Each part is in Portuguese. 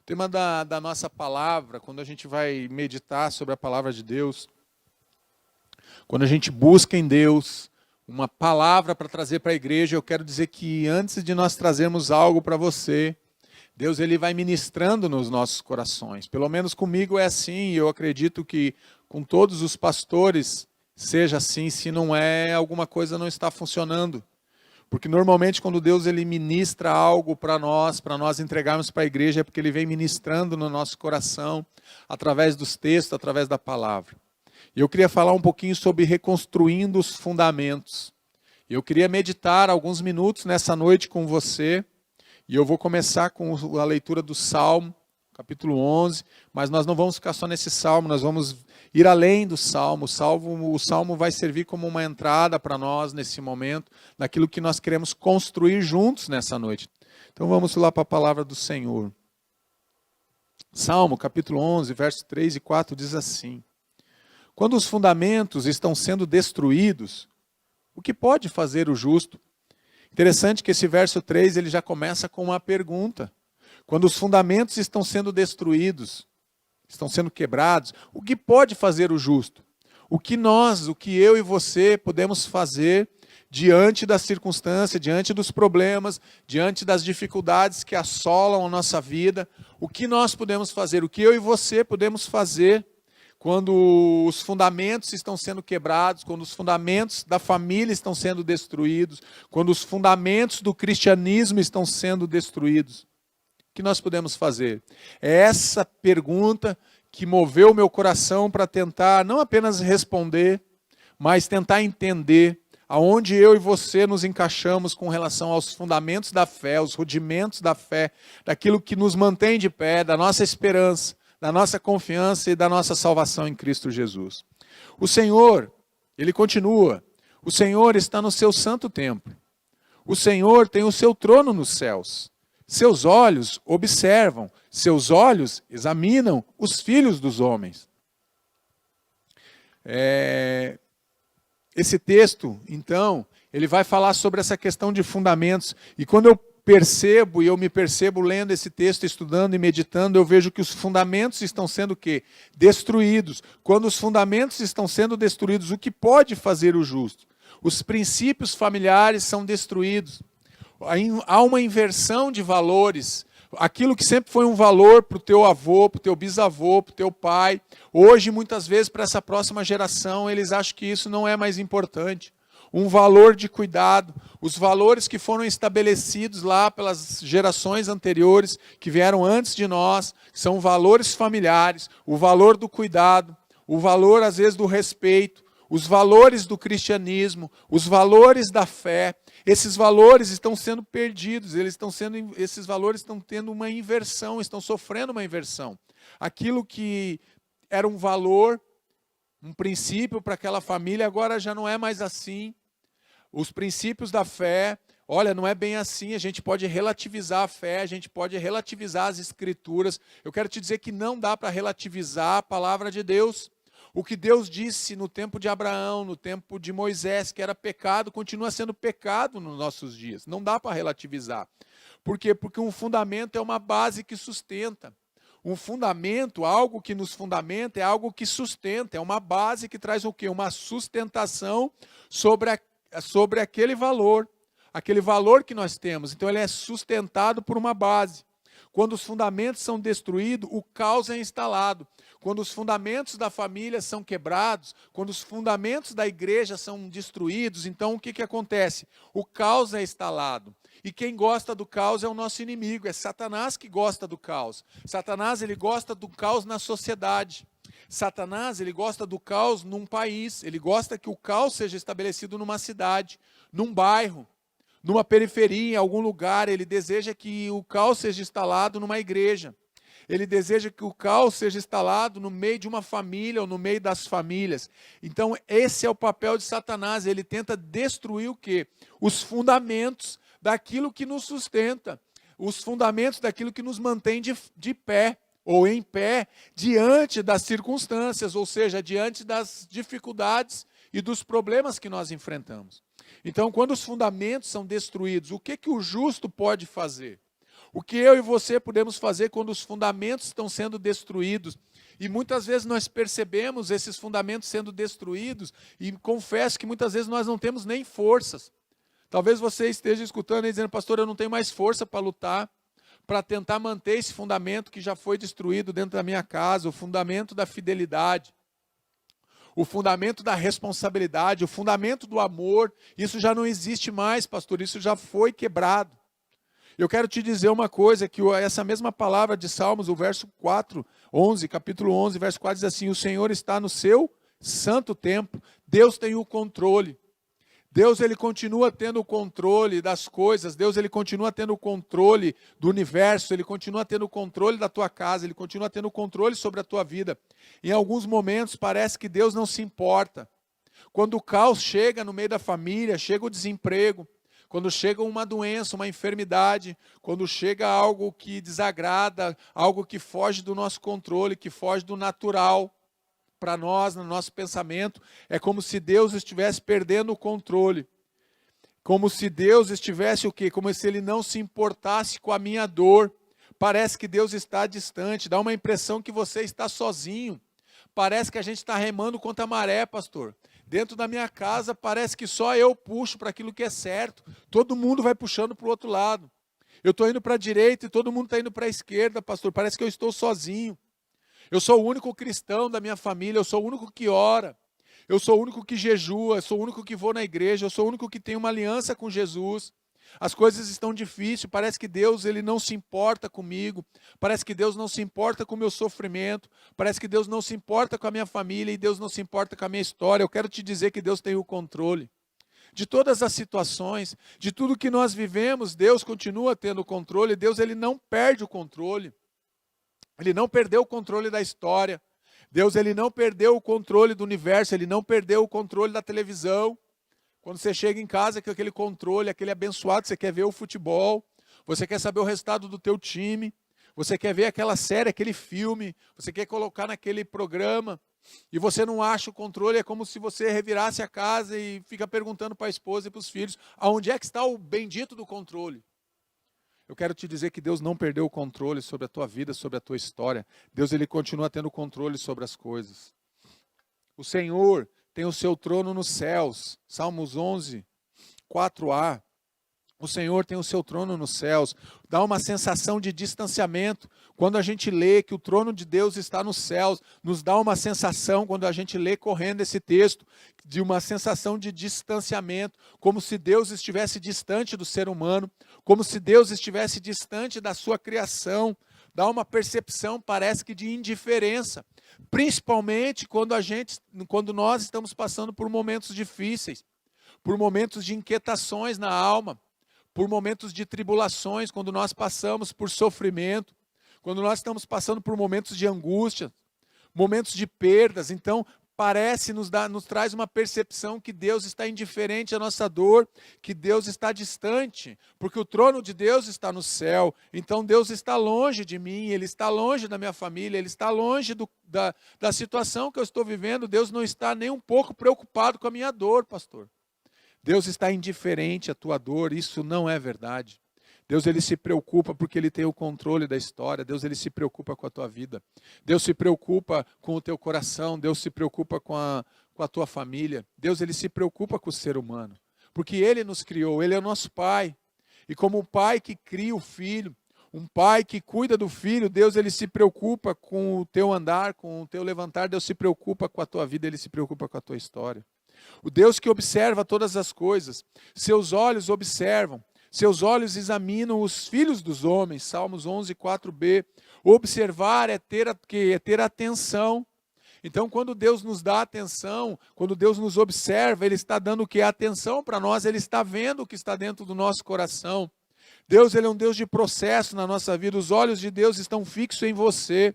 O tema da nossa palavra, quando a gente vai meditar sobre a palavra de Deus, quando a gente busca em Deus uma palavra para trazer para a igreja, eu quero dizer que antes de nós trazermos algo para você, Deus ele vai ministrando nos nossos corações. Pelo menos comigo é assim, e eu acredito que com todos os pastores seja assim, se não é, alguma coisa não está funcionando. Porque normalmente quando Deus ele ministra algo para nós entregarmos para a igreja, é porque ele vem ministrando no nosso coração, através dos textos, através da palavra. E eu queria falar um pouquinho sobre reconstruindo os fundamentos. Eu queria meditar alguns minutos nessa noite com você, e eu vou começar com a leitura do Salmo, capítulo 11, mas nós não vamos ficar só nesse Salmo, nós vamos ir além do Salmo. O Salmo vai servir como uma entrada para nós nesse momento, naquilo que nós queremos construir juntos nessa noite. Então vamos lá para a palavra do Senhor. Salmo, capítulo 11, versos 3 e 4 diz assim: quando os fundamentos estão sendo destruídos, o que pode fazer o justo? Interessante que esse verso 3 ele já começa com uma pergunta. Quando os fundamentos estão sendo destruídos, estão sendo quebrados, o que pode fazer o justo? O que eu e você podemos fazer diante da circunstância, diante dos problemas, diante das dificuldades que assolam a nossa vida? O que nós podemos fazer? O que eu e você podemos fazer quando os fundamentos estão sendo quebrados, quando os fundamentos da família estão sendo destruídos, quando os fundamentos do cristianismo estão sendo destruídos? O que nós podemos fazer? É essa pergunta que moveu o meu coração para tentar não apenas responder, mas tentar entender aonde eu e você nos encaixamos com relação aos fundamentos da fé, aos rudimentos da fé, daquilo que nos mantém de pé, da nossa esperança, da nossa confiança e da nossa salvação em Cristo Jesus. O Senhor, Ele continua, o Senhor está no seu santo templo. O Senhor tem o seu trono nos céus. Seus olhos observam, seus olhos examinam os filhos dos homens. Esse texto, então, ele vai falar sobre essa questão de fundamentos. E quando eu me percebo lendo esse texto, estudando e meditando, eu vejo que os fundamentos estão sendo o quê? Destruídos. Quando os fundamentos estão sendo destruídos, o que pode fazer o justo? Os princípios familiares são destruídos. Há uma inversão de valores. Aquilo que sempre foi um valor para o teu avô, para o teu bisavô, para o teu pai, hoje, muitas vezes, para essa próxima geração, eles acham que isso não é mais importante. Um valor de cuidado, os valores que foram estabelecidos lá pelas gerações anteriores, que vieram antes de nós, são valores familiares, o valor do cuidado, o valor, às vezes, do respeito, os valores do cristianismo, os valores da fé. Esses valores estão sendo perdidos, esses valores estão tendo uma inversão, estão sofrendo uma inversão. Aquilo que era um valor, um princípio para aquela família, agora já não é mais assim. Os princípios da fé, olha, não é bem assim, a gente pode relativizar a fé, a gente pode relativizar as escrituras. Eu quero te dizer que não dá para relativizar a palavra de Deus. O que Deus disse no tempo de Abraão, no tempo de Moisés, que era pecado, continua sendo pecado nos nossos dias. Não dá para relativizar. Por quê? Porque um fundamento é uma base que sustenta. Um fundamento, algo que nos fundamenta, é algo que sustenta. É uma base que traz o quê? Uma sustentação sobre aquele valor que nós temos. Então ele é sustentado por uma base. Quando os fundamentos são destruídos, o caos é instalado. Quando os fundamentos da família são quebrados, quando os fundamentos da igreja são destruídos, então o que acontece? O caos é instalado. E quem gosta do caos é o nosso inimigo, é Satanás que gosta do caos. Satanás, ele gosta do caos na sociedade. Satanás, ele gosta do caos num país, ele gosta que o caos seja estabelecido numa cidade, num bairro, numa periferia, em algum lugar. Ele deseja que o caos seja instalado numa igreja. Ele deseja que o caos seja instalado no meio de uma família ou no meio das famílias. Então, esse é o papel de Satanás. Ele tenta destruir o quê? Os fundamentos daquilo que nos sustenta. Os fundamentos daquilo que nos mantém de pé ou em pé diante das circunstâncias, ou seja, diante das dificuldades e dos problemas que nós enfrentamos. Então, quando os fundamentos são destruídos, o que o justo pode fazer? O que eu e você podemos fazer quando os fundamentos estão sendo destruídos? E muitas vezes nós percebemos esses fundamentos sendo destruídos e confesso que muitas vezes nós não temos nem forças. Talvez você esteja escutando e dizendo, pastor, eu não tenho mais força para lutar, para tentar manter esse fundamento que já foi destruído dentro da minha casa, o fundamento da fidelidade, o fundamento da responsabilidade, o fundamento do amor. Isso já não existe mais, pastor, isso já foi quebrado. Eu quero te dizer uma coisa, que essa mesma palavra de Salmos, o verso 4, 11, capítulo 11, verso 4, diz assim, o Senhor está no seu santo templo, Deus tem o controle. Deus, ele continua tendo o controle das coisas, Deus, ele continua tendo o controle do universo, ele continua tendo o controle da tua casa, ele continua tendo o controle sobre a tua vida. Em alguns momentos parece que Deus não se importa. Quando o caos chega no meio da família, chega o desemprego, quando chega uma doença, uma enfermidade, quando chega algo que desagrada, algo que foge do nosso controle, que foge do natural, para nós, no nosso pensamento, é como se Deus estivesse perdendo o controle. Como se Deus estivesse o quê? Como se Ele não se importasse com a minha dor. Parece que Deus está distante, dá uma impressão que você está sozinho. Parece que a gente está remando contra a maré, pastor. Dentro da minha casa parece que só eu puxo para aquilo que é certo. Todo mundo vai puxando para o outro lado. Eu estou indo para a direita e todo mundo está indo para a esquerda, pastor. Parece que eu estou sozinho. Eu sou o único cristão da minha família, eu sou o único que ora. Eu sou o único que jejua, eu sou o único que vou na igreja, eu sou o único que tem uma aliança com Jesus. As coisas estão difíceis, parece que Deus ele não se importa comigo, parece que Deus não se importa com o meu sofrimento, parece que Deus não se importa com a minha família e Deus não se importa com a minha história. Eu quero te dizer que Deus tem o controle de todas as situações, de tudo que nós vivemos. Deus continua tendo o controle, Deus ele não perde o controle, Ele não perdeu o controle da história, Deus ele não perdeu o controle do universo, Ele não perdeu o controle da televisão. Quando você chega em casa com aquele controle, aquele abençoado, você quer ver o futebol, você quer saber o resultado do teu time, você quer ver aquela série, aquele filme, você quer colocar naquele programa, e você não acha o controle, é como se você revirasse a casa e fica perguntando para a esposa e para os filhos, aonde é que está o bendito do controle? Eu quero te dizer que Deus não perdeu o controle sobre a tua vida, sobre a tua história. Deus ele continua tendo controle sobre as coisas. O Senhor tem o seu trono nos céus. Salmos 11, 4a. O Senhor tem o seu trono nos céus. Dá uma sensação de distanciamento. Quando a gente lê que o trono de Deus está nos céus, nos dá uma sensação, quando a gente lê correndo esse texto, de uma sensação de distanciamento, como se Deus estivesse distante do ser humano, como se Deus estivesse distante da sua criação. Dá uma percepção, parece que de indiferença, principalmente quando nós estamos passando por momentos difíceis, por momentos de inquietações na alma, por momentos de tribulações, quando nós passamos por sofrimento, quando nós estamos passando por momentos de angústia, momentos de perdas. Então, nos traz uma percepção que Deus está indiferente à nossa dor, que Deus está distante, porque o trono de Deus está no céu. Então Deus está longe de mim, Ele está longe da minha família, Ele está longe da situação que eu estou vivendo. Deus não está nem um pouco preocupado com a minha dor, pastor. Deus está indiferente à tua dor, isso não é verdade. Deus ele se preocupa porque Ele tem o controle da história. Deus ele se preocupa com a tua vida. Deus se preocupa com o teu coração. Deus se preocupa com a tua família. Deus ele se preocupa com o ser humano. Porque Ele nos criou, Ele é o nosso Pai. E como um pai que cria o filho, um pai que cuida do filho, Deus ele se preocupa com o teu andar, com o teu levantar. Deus se preocupa com a tua vida, Ele se preocupa com a tua história. O Deus que observa todas as coisas, seus olhos observam. Seus olhos examinam os filhos dos homens. Salmos 11, 4b. Observar é ter atenção. Então, quando Deus nos dá atenção, quando Deus nos observa, Ele está dando o que? Atenção para nós, Ele está vendo o que está dentro do nosso coração. Deus ele é um Deus de processo na nossa vida. Os olhos de Deus estão fixos em você.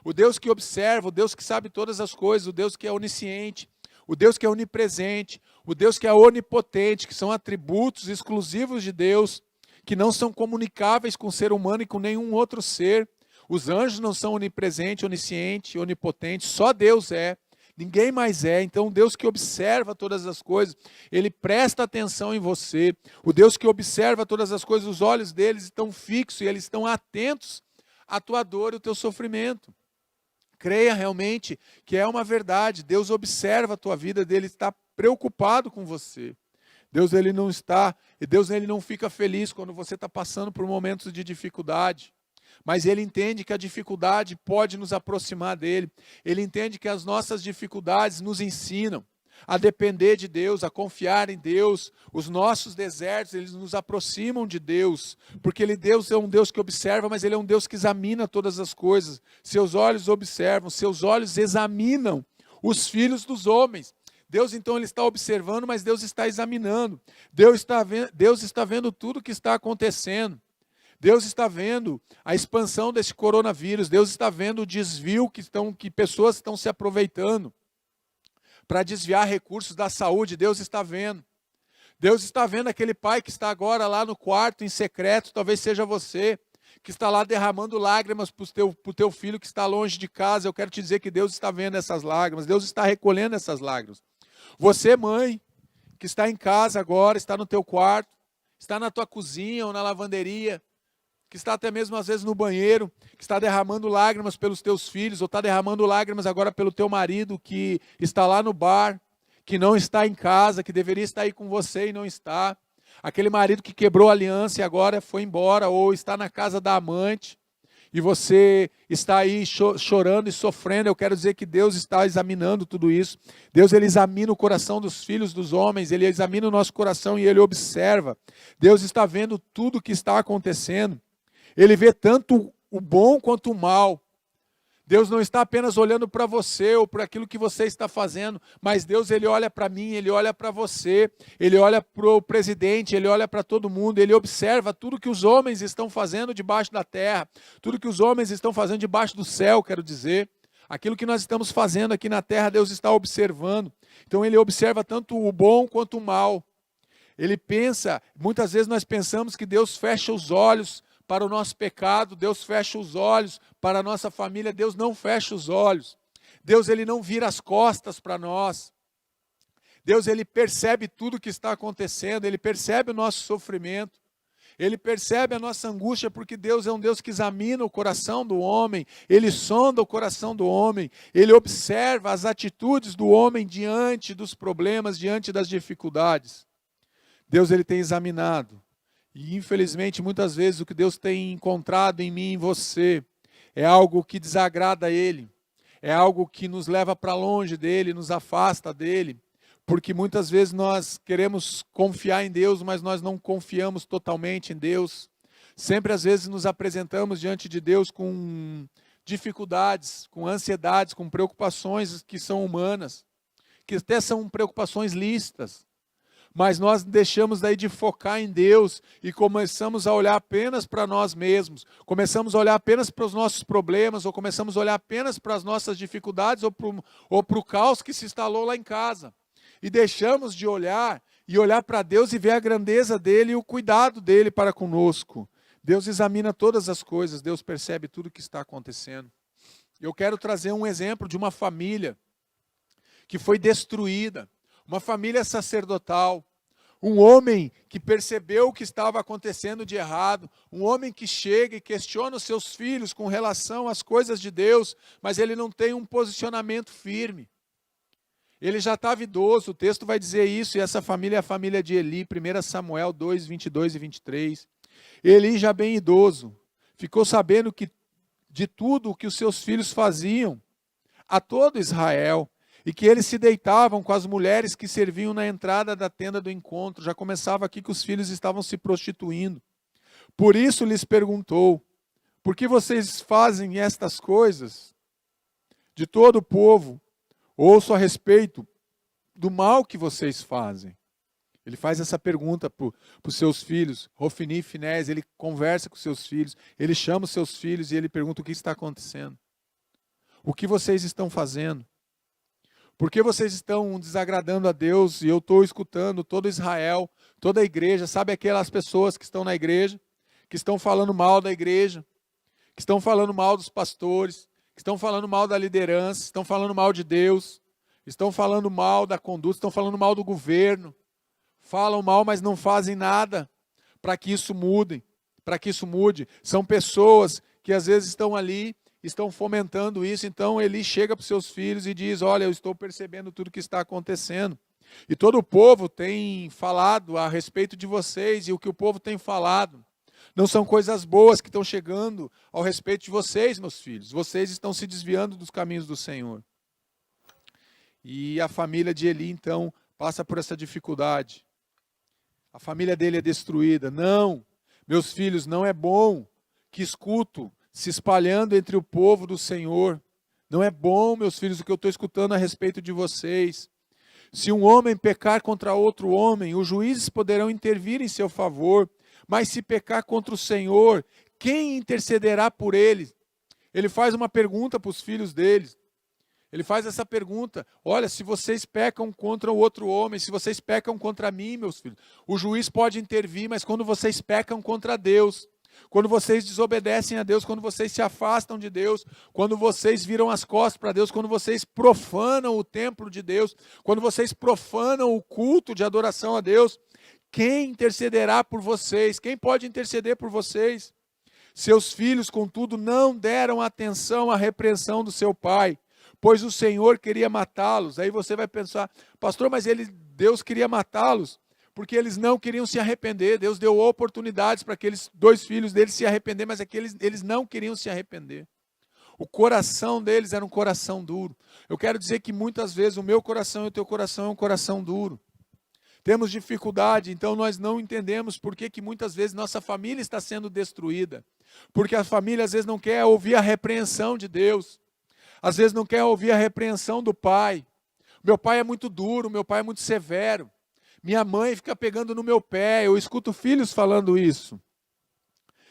O Deus que observa, o Deus que sabe todas as coisas, o Deus que é onisciente, o Deus que é onipresente, o Deus que é onipotente, que são atributos exclusivos de Deus, que não são comunicáveis com o ser humano e com nenhum outro ser. Os anjos não são onipresente, onisciente, onipotente, só Deus é. Ninguém mais é. Então, o Deus que observa todas as coisas, Ele presta atenção em você. O Deus que observa todas as coisas, os olhos deles estão fixos e eles estão atentos à tua dor e ao teu sofrimento. Creia realmente que é uma verdade. Deus observa a tua vida, Ele está preocupado com você. Deus ele não fica feliz quando você está passando por momentos de dificuldade. Mas Ele entende que a dificuldade pode nos aproximar dEle. Ele entende que as nossas dificuldades nos ensinam a depender de Deus, a confiar em Deus. Os nossos desertos, eles nos aproximam de Deus. Porque Deus é um Deus que observa, mas Ele é um Deus que examina todas as coisas. Seus olhos observam, seus olhos examinam os filhos dos homens. Deus então ele está observando, mas Deus está examinando. Deus está vendo tudo o que está acontecendo. Deus está vendo a expansão desse coronavírus. Deus está vendo o desvio que pessoas estão se aproveitando para desviar recursos da saúde. Deus está vendo. Deus está vendo aquele pai que está agora lá no quarto, em secreto, talvez seja você, que está lá derramando lágrimas para o teu filho que está longe de casa. Eu quero te dizer que Deus está vendo essas lágrimas. Deus está recolhendo essas lágrimas. Você, mãe, que está em casa agora, está no teu quarto, está na tua cozinha ou na lavanderia, que está até mesmo às vezes no banheiro, que está derramando lágrimas pelos teus filhos, ou está derramando lágrimas agora pelo teu marido que está lá no bar, que não está em casa, que deveria estar aí com você e não está. Aquele marido que quebrou a aliança e agora foi embora, ou está na casa da amante, e você está aí chorando e sofrendo. Eu quero dizer que Deus está examinando tudo isso. Deus ele examina o coração dos filhos dos homens, Ele examina o nosso coração e Ele observa. Deus está vendo tudo o que está acontecendo. Ele vê tanto o bom quanto o mal. Deus não está apenas olhando para você ou para aquilo que você está fazendo, mas Deus ele olha para mim, Ele olha para você, Ele olha para o presidente, Ele olha para todo mundo, Ele observa tudo que os homens estão fazendo debaixo da terra, tudo que os homens estão fazendo debaixo do céu, quero dizer. Aquilo que nós estamos fazendo aqui na terra, Deus está observando. Então Ele observa tanto o bom quanto o mal. Ele pensa, muitas vezes nós pensamos que Deus fecha os olhos para o nosso pecado, Deus fecha os olhos para a nossa família. Deus não fecha os olhos. Deus ele não vira as costas para nós. Deus ele percebe tudo o que está acontecendo, Ele percebe o nosso sofrimento, Ele percebe a nossa angústia, porque Deus é um Deus que examina o coração do homem, Ele sonda o coração do homem, Ele observa as atitudes do homem diante dos problemas, diante das dificuldades. Deus ele tem examinado. E infelizmente, muitas vezes, o que Deus tem encontrado em mim e em você é algo que desagrada a Ele, é algo que nos leva para longe dEle, nos afasta dEle, porque muitas vezes nós queremos confiar em Deus, mas nós não confiamos totalmente em Deus. Sempre, às vezes, nos apresentamos diante de Deus com dificuldades, com ansiedades, com preocupações que são humanas, que até são preocupações lícitas. Mas nós deixamos daí de focar em Deus e começamos a olhar apenas para nós mesmos, começamos a olhar apenas para os nossos problemas, ou começamos a olhar apenas para as nossas dificuldades, ou para o caos que se instalou lá em casa. E deixamos de olhar para Deus e ver a grandeza dEle e o cuidado dEle para conosco. Deus examina todas as coisas, Deus percebe tudo o que está acontecendo. Eu quero trazer um exemplo de uma família que foi destruída. Uma família sacerdotal, um homem que percebeu o que estava acontecendo de errado, um homem que chega e questiona os seus filhos com relação às coisas de Deus, mas ele não tem um posicionamento firme. Ele já estava idoso, o texto vai dizer isso, e essa família é a família de Eli, 1 Samuel 2, 22 e 23. Eli, já bem idoso, ficou sabendo de tudo o que os seus filhos faziam a todo Israel, e que eles se deitavam com as mulheres que serviam na entrada da tenda do encontro. Já começava aqui que os filhos estavam se prostituindo. Por isso lhes perguntou: por que vocês fazem estas coisas? De todo o povo ouço a respeito do mal que vocês fazem. Ele faz essa pergunta para os seus filhos, Hofni e Finés. Ele conversa com os seus filhos, ele chama os seus filhos e ele pergunta o que está acontecendo. O que vocês estão fazendo? Por que vocês estão desagradando a Deus? E eu estou escutando todo Israel, toda a igreja, sabe aquelas pessoas que estão na igreja, que estão falando mal da igreja, que estão falando mal dos pastores, que estão falando mal da liderança, estão falando mal de Deus. estão falando mal da conduta, estão falando mal do governo, falam mal, mas não fazem nada para que isso mude, São pessoas que às vezes estão ali, estão fomentando isso. Então Eli chega para os seus filhos e diz: olha, eu estou percebendo tudo que está acontecendo. E todo o povo tem falado a respeito de vocês, e o que o povo tem falado não são coisas boas que estão chegando ao respeito de vocês, meus filhos. Vocês estão se desviando dos caminhos do Senhor. E a família de Eli, então, passa por essa dificuldade. A família dele é destruída. Não, meus filhos, não é bom que escuto se espalhando entre o povo do Senhor. Não é bom, meus filhos, o que eu estou escutando a respeito de vocês. Se um homem pecar contra outro homem, os juízes poderão intervir em seu favor. Mas se pecar contra o Senhor, quem intercederá por ele? Ele faz uma pergunta para os filhos deles. Ele faz essa pergunta: olha, se vocês pecam contra o outro homem, se vocês pecam contra mim, meus filhos, o juiz pode intervir, mas quando vocês pecam contra Deus, quando vocês desobedecem a Deus, quando vocês se afastam de Deus, quando vocês viram as costas para Deus, quando vocês profanam o templo de Deus, quando vocês profanam o culto de adoração a Deus, quem intercederá por vocês? Quem pode interceder por vocês? Seus filhos, contudo, não deram atenção à repreensão do seu pai, pois o Senhor queria matá-los. Aí você vai pensar: pastor, mas Deus queria matá-los porque eles não queriam se arrepender. Deus deu oportunidades para aqueles 2 filhos deles se arrepender, mas eles não queriam se arrepender. O coração deles era um coração duro. Eu quero dizer que muitas vezes o meu coração e o teu coração é um coração duro. Temos dificuldade, então nós não entendemos por que muitas vezes nossa família está sendo destruída. Porque a família às vezes não quer ouvir a repreensão de Deus. Às vezes não quer ouvir a repreensão do pai. Meu pai é muito duro, meu pai é muito severo. Minha mãe fica pegando no meu pé. Eu escuto filhos falando isso.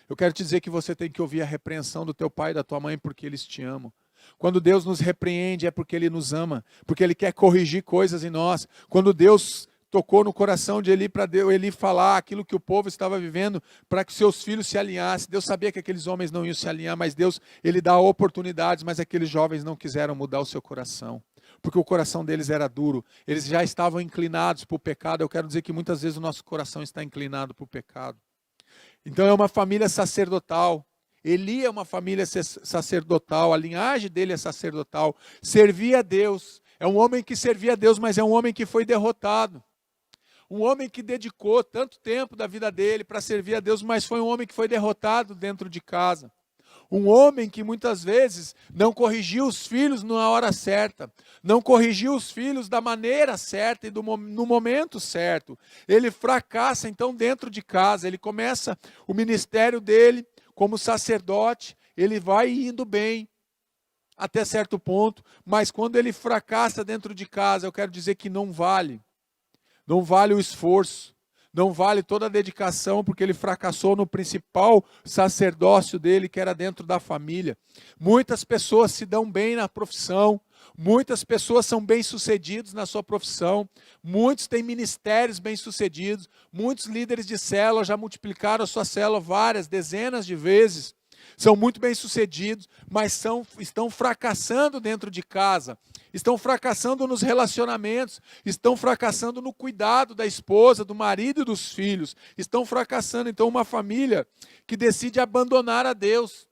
Eu quero te dizer que você tem que ouvir a repreensão do teu pai e da tua mãe, porque eles te amam. Quando Deus nos repreende é porque Ele nos ama, porque Ele quer corrigir coisas em nós. Quando Deus tocou no coração de Eli para Eli falar aquilo que o povo estava vivendo, para que seus filhos se alinhassem. Deus sabia que aqueles homens não iam se alinhar, mas Deus, Ele dá oportunidades, mas aqueles jovens não quiseram mudar o seu coração, porque o coração deles era duro, eles já estavam inclinados para o pecado. Eu quero dizer que muitas vezes o nosso coração está inclinado para o pecado. Então é uma família sacerdotal. Eli é uma família sacerdotal, a linhagem dele é sacerdotal, servia a Deus. É um homem que servia a Deus, mas é um homem que foi derrotado. Um homem que dedicou tanto tempo da vida dele para servir a Deus, mas foi um homem que foi derrotado dentro de casa. Um homem que muitas vezes não corrigiu os filhos na hora certa, não corrigiu os filhos da maneira certa e no momento certo. Ele fracassa então dentro de casa, ele começa o ministério dele como sacerdote, ele vai indo bem até certo ponto, mas quando ele fracassa dentro de casa, eu quero dizer que não vale o esforço, não vale toda a dedicação, porque ele fracassou no principal sacerdócio dele, que era dentro da família. Muitas pessoas se dão bem na profissão, muitas pessoas são bem-sucedidos na sua profissão, muitos têm ministérios bem-sucedidos, muitos líderes de célula já multiplicaram a sua célula várias, dezenas de vezes, são muito bem-sucedidos, mas estão fracassando dentro de casa, estão fracassando nos relacionamentos, estão fracassando no cuidado da esposa, do marido e dos filhos, estão fracassando. Então uma família que decide abandonar a Deus.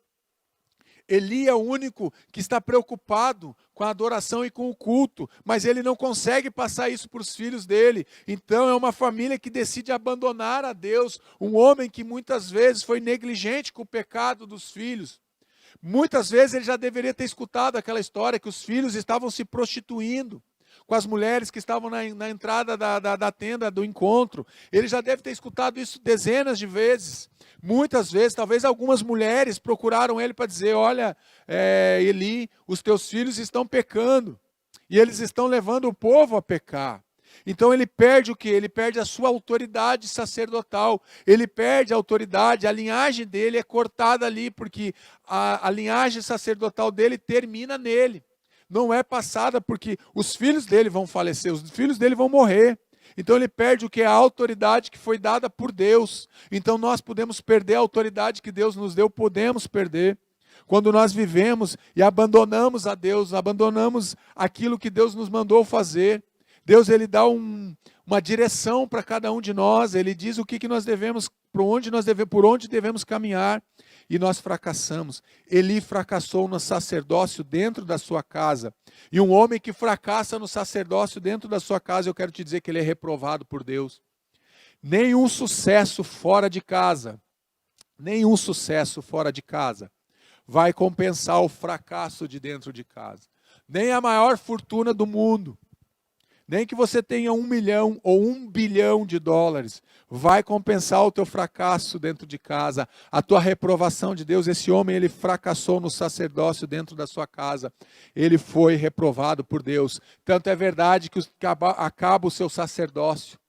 Eli é o único que está preocupado com a adoração e com o culto, mas ele não consegue passar isso para os filhos dele. Então é uma família que decide abandonar a Deus, um homem que muitas vezes foi negligente com o pecado dos filhos. Muitas vezes ele já deveria ter escutado aquela história que os filhos estavam se prostituindo com as mulheres que estavam na entrada da tenda do encontro. Ele já deve ter escutado isso dezenas de vezes. Muitas vezes, talvez algumas mulheres procuraram ele para dizer: olha, Eli, os teus filhos estão pecando e eles estão levando o povo a pecar. Então ele perde o quê? Ele perde a sua autoridade sacerdotal, ele perde a autoridade, a linhagem dele é cortada ali, porque a linhagem sacerdotal dele termina nele. Não é passada, porque os filhos dele vão falecer, os filhos dele vão morrer. Então ele perde o que é a autoridade que foi dada por Deus. Então nós podemos perder a autoridade que Deus nos deu, podemos perder. Quando nós vivemos e abandonamos a Deus, abandonamos aquilo que Deus nos mandou fazer. Deus, Ele dá uma direção para cada um de nós, Ele diz o que nós devemos, por onde devemos caminhar, e nós fracassamos. Eli fracassou no sacerdócio dentro da sua casa, e um homem que fracassa no sacerdócio dentro da sua casa, eu quero te dizer que ele é reprovado por Deus. Nenhum sucesso fora de casa, vai compensar o fracasso de dentro de casa. Nem a maior fortuna do mundo, nem que você tenha 1 milhão ou 1 bilhão de dólares, vai compensar o teu fracasso dentro de casa, a tua reprovação de Deus. Esse homem, ele fracassou no sacerdócio dentro da sua casa, ele foi reprovado por Deus. Tanto é verdade que acaba o seu sacerdócio,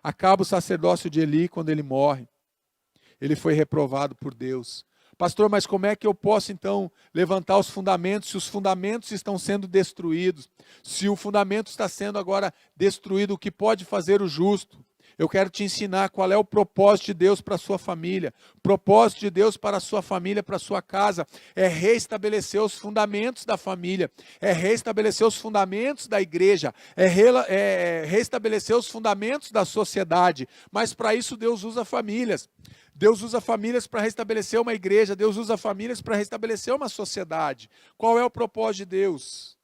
acaba o sacerdócio de Eli quando ele morre. Ele foi reprovado por Deus. Pastor, mas como é que eu posso então levantar os fundamentos, se os fundamentos estão sendo destruídos? Se o fundamento está sendo agora destruído, o que pode fazer o justo? Eu quero te ensinar qual é o propósito de Deus para a sua família. O propósito de Deus para a sua família, para a sua casa, é restabelecer os fundamentos da família, é restabelecer os fundamentos da igreja, é restabelecer os fundamentos da sociedade. Mas para isso Deus usa famílias. Deus usa famílias para restabelecer uma igreja, Deus usa famílias para restabelecer uma sociedade. Qual é o propósito de Deus?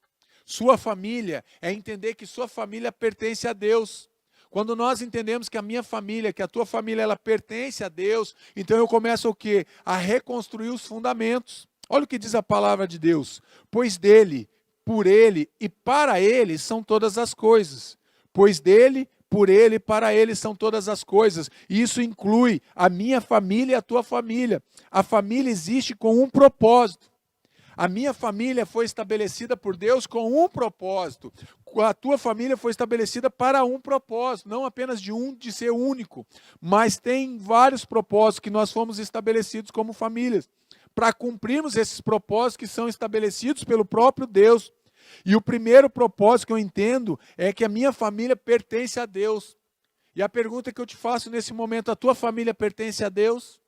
Sua família é entender que sua família pertence a Deus. Quando nós entendemos que a minha família, que a tua família, ela pertence a Deus, então eu começo o quê? A reconstruir os fundamentos. Olha o que diz a palavra de Deus. Pois dele, por ele e para ele são todas as coisas. Pois dele, por ele e para ele são todas as coisas. E isso inclui a minha família e a tua família. A família existe com um propósito. A minha família foi estabelecida por Deus com um propósito. A tua família foi estabelecida para um propósito, não apenas de ser único, mas tem vários propósitos que nós fomos estabelecidos como famílias, para cumprirmos esses propósitos que são estabelecidos pelo próprio Deus. E o primeiro propósito que eu entendo é que a minha família pertence a Deus. E a pergunta que eu te faço nesse momento, a tua família pertence a Deus?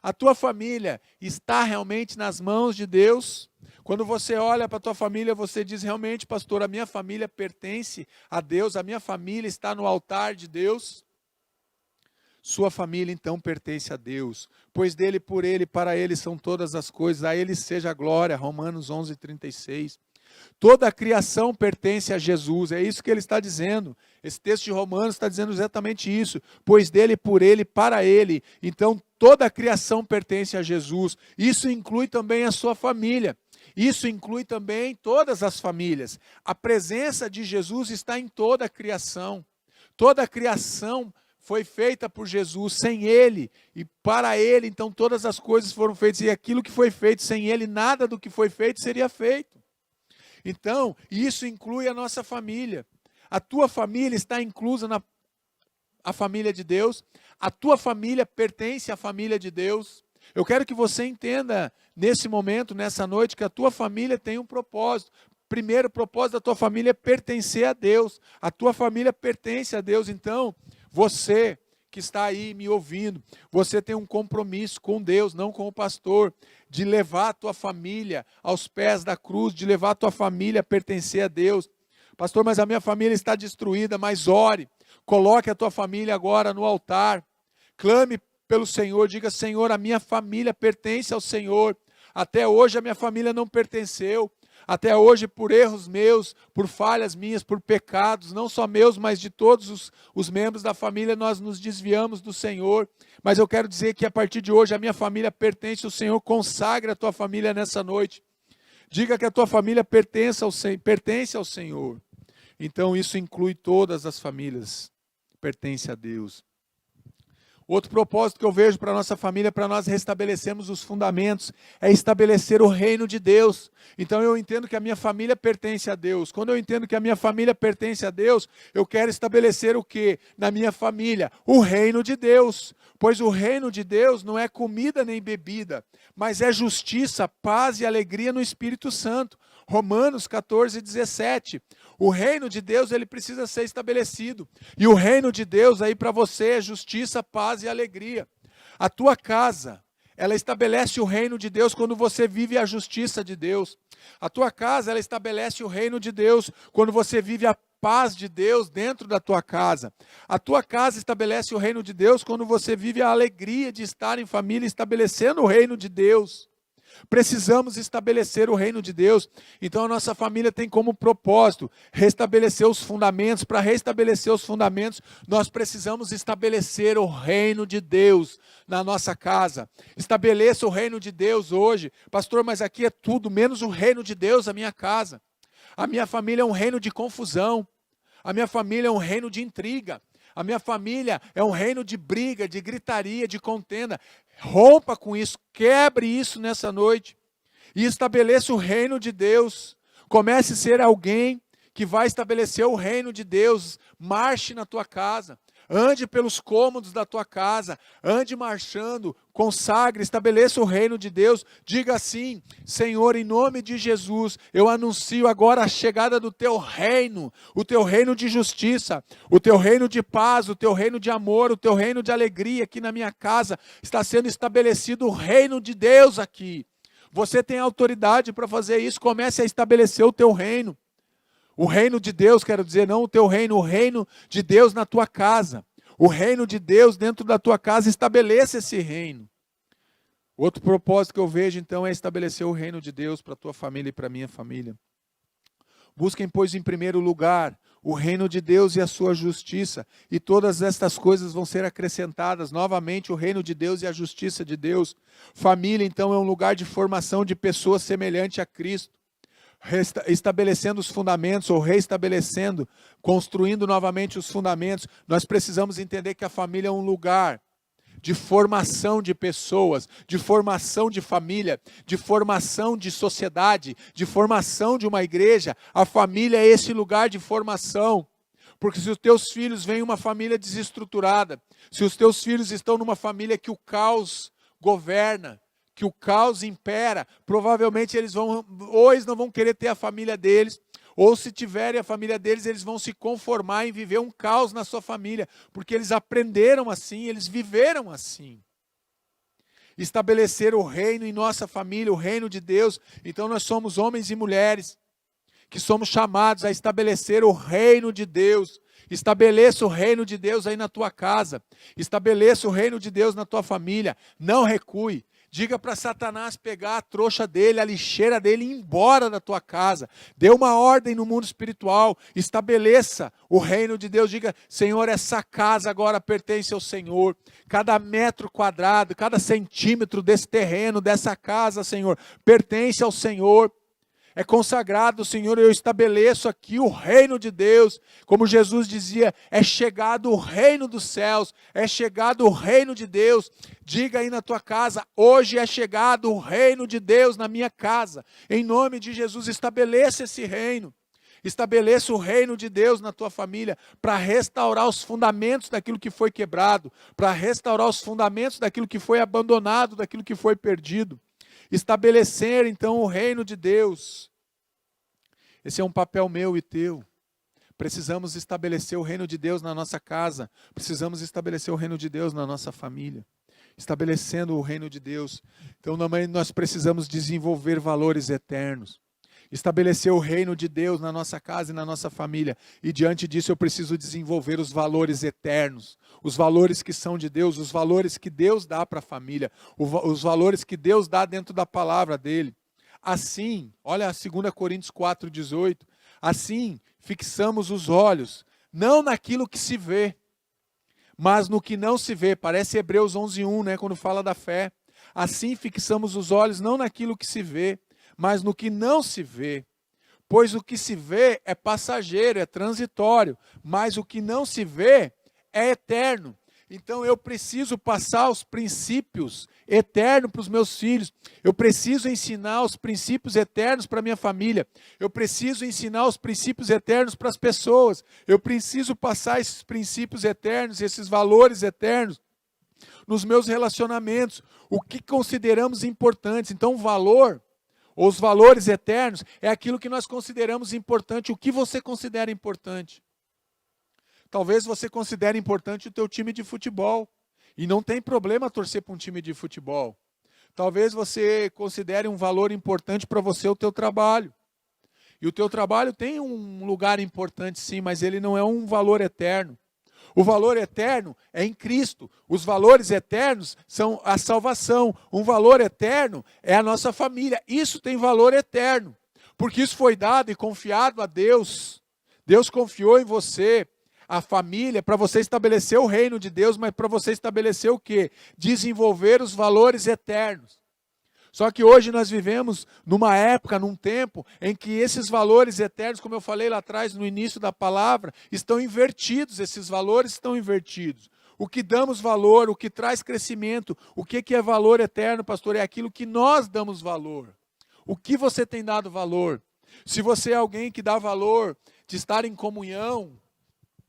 A tua família está realmente nas mãos de Deus? Quando você olha para a tua família, você diz realmente, pastor, a minha família pertence a Deus, a minha família está no altar de Deus? Sua família então pertence a Deus, pois dele, por ele, para ele são todas as coisas, a ele seja a glória, Romanos 11:36. Toda a criação pertence a Jesus, é isso que ele está dizendo. Esse texto de Romanos está dizendo exatamente isso. Pois dele, por ele, para ele. Então toda a criação pertence a Jesus. Isso inclui também a sua família. Isso inclui também todas as famílias. A presença de Jesus está em toda a criação. Toda a criação foi feita por Jesus, sem ele e para ele, então todas as coisas foram feitas. E aquilo que foi feito sem ele, nada do que foi feito seria feito. Então, isso inclui a nossa família. A tua família está inclusa na família de Deus. A tua família pertence à família de Deus. Eu quero que você entenda nesse momento, nessa noite, que a tua família tem um propósito. Primeiro propósito da tua família é pertencer a Deus. A tua família pertence a Deus. Então, você que está aí me ouvindo, você tem um compromisso com Deus, não com o pastor, de levar a tua família aos pés da cruz, de levar a tua família a pertencer a Deus. Pastor, mas a minha família está destruída, mas ore, coloque a tua família agora no altar, clame pelo Senhor, diga, Senhor, a minha família pertence ao Senhor, até hoje a minha família não pertenceu, até hoje por erros meus, por falhas minhas, por pecados, não só meus, mas de todos os membros da família, nós nos desviamos do Senhor, mas eu quero dizer que a partir de hoje a minha família pertence ao Senhor, consagre a tua família nessa noite, diga que a tua família pertence ao Senhor, então isso inclui todas as famílias, pertence a Deus. Outro propósito que eu vejo para a nossa família, para nós restabelecermos os fundamentos, é estabelecer o reino de Deus. Então eu entendo que a minha família pertence a Deus. Quando eu entendo que a minha família pertence a Deus, eu quero estabelecer o quê? Na minha família, o reino de Deus. Pois o reino de Deus não é comida nem bebida, mas é justiça, paz e alegria no Espírito Santo. Romanos 14:17. O reino de Deus, ele precisa ser estabelecido. E o reino de Deus aí para você é justiça, paz e alegria. A tua casa, ela estabelece o reino de Deus quando você vive a justiça de Deus. A tua casa, ela estabelece o reino de Deus quando você vive a paz de Deus dentro da tua casa. A tua casa estabelece o reino de Deus quando você vive a alegria de estar em família, estabelecendo o reino de Deus. Precisamos estabelecer o reino de Deus. Então a nossa família tem como propósito restabelecer os fundamentos. Para restabelecer os fundamentos, nós precisamos estabelecer o reino de Deus na nossa casa. Estabeleça o reino de Deus hoje. Pastor, mas aqui é tudo menos o reino de Deus, a minha casa. A minha família é um reino de confusão. A minha família é um reino de intriga. A minha família é um reino de briga, de gritaria, de contenda. Rompa com isso, quebre isso nessa noite e estabeleça o reino de Deus. Comece a ser alguém que vai estabelecer o reino de Deus. Marche na tua casa, ande pelos cômodos da tua casa, ande marchando, consagre, estabeleça o reino de Deus. Diga assim: Senhor, em nome de Jesus, eu anuncio agora a chegada do teu reino, o teu reino de justiça, o teu reino de paz, o teu reino de amor, o teu reino de alegria. Aqui na minha casa está sendo estabelecido o reino de Deus aqui. Você tem autoridade para fazer isso. Comece a estabelecer o teu reino. O reino de Deus, quero dizer, não o teu reino, o reino de Deus na tua casa. O reino de Deus dentro da tua casa, estabeleça esse reino. Outro propósito que eu vejo, então, é estabelecer o reino de Deus para a tua família e para a minha família. Busquem, pois, em primeiro lugar, o reino de Deus e a sua justiça, e todas estas coisas vão ser acrescentadas. Novamente, o reino de Deus e a justiça de Deus. Família, então, é um lugar de formação de pessoas semelhante a Cristo. Estabelecendo os fundamentos ou reestabelecendo, construindo novamente os fundamentos, nós precisamos entender que a família é um lugar de formação de pessoas, de formação de família, de formação de sociedade, de formação de uma igreja. A família é esse lugar de formação. Porque se os teus filhos vêm em uma família desestruturada, se os teus filhos estão numa família que o caos governa, que o caos impera, provavelmente ou eles não vão querer ter a família deles, ou se tiverem a família deles, eles vão se conformar em viver um caos na sua família, porque eles aprenderam assim, eles viveram assim. Estabelecer o reino em nossa família, o reino de Deus. Então nós somos homens e mulheres que somos chamados a estabelecer o reino de Deus. Estabeleça o reino de Deus aí na tua casa, estabeleça o reino de Deus na tua família, não recue. Diga para Satanás pegar a trouxa dele, a lixeira dele e ir embora da tua casa. Dê uma ordem no mundo espiritual. Estabeleça o reino de Deus. Diga: Senhor, essa casa agora pertence ao Senhor. Cada metro quadrado, cada centímetro desse terreno, dessa casa, Senhor, pertence ao Senhor. É consagrado, Senhor, eu estabeleço aqui o reino de Deus. Como Jesus dizia, é chegado o reino dos céus, é chegado o reino de Deus. Diga aí na tua casa: hoje é chegado o reino de Deus na minha casa. Em nome de Jesus, estabeleça esse reino. Estabeleça o reino de Deus na tua família para restaurar os fundamentos daquilo que foi quebrado, para restaurar os fundamentos daquilo que foi abandonado, daquilo que foi perdido. Estabelecer, então, o reino de Deus. Esse é um papel meu e teu. Precisamos estabelecer o reino de Deus na nossa casa. Precisamos estabelecer o reino de Deus na nossa família. Estabelecendo o reino de Deus. Então, nós precisamos desenvolver valores eternos. Estabelecer o reino de Deus na nossa casa e na nossa família. E diante disso eu preciso desenvolver os valores eternos. Os valores que são de Deus, os valores que Deus dá para a família. Os valores que Deus dá dentro da palavra dele. Assim, olha 2 Coríntios 4,18. Assim, fixamos os olhos, não naquilo que se vê, mas no que não se vê. Parece Hebreus 11:1, né, quando fala da fé. Assim, fixamos os olhos, não naquilo que se vê, mas no que não se vê. Pois o que se vê é passageiro, é transitório, mas o que não se vê é eterno. Então eu preciso passar os princípios eternos para os meus filhos. Eu preciso ensinar os princípios eternos para a minha família. Eu preciso ensinar os princípios eternos para as pessoas. Eu preciso passar esses princípios eternos, esses valores eternos nos meus relacionamentos. O que consideramos importantes. Então o valor, ou os valores eternos, é aquilo que nós consideramos importante. O que você considera importante? Talvez você considere importante o teu time de futebol. E não tem problema torcer para um time de futebol. Talvez você considere um valor importante para você o teu trabalho. E o teu trabalho tem um lugar importante sim, mas ele não é um valor eterno. O valor eterno é em Cristo. Os valores eternos são a salvação. Um valor eterno é a nossa família. Isso tem valor eterno. Porque isso foi dado e confiado a Deus. Deus confiou em você, a família, para você estabelecer o reino de Deus, mas para você estabelecer o quê? Desenvolver os valores eternos. Só que hoje nós vivemos numa época, num tempo, em que esses valores eternos, como eu falei lá atrás, no início da palavra, estão invertidos, esses valores estão invertidos. O que damos valor, o que traz crescimento, o que é valor eterno, pastor? É aquilo que nós damos valor. O que você tem dado valor? Se você é alguém que dá valor de estar em comunhão,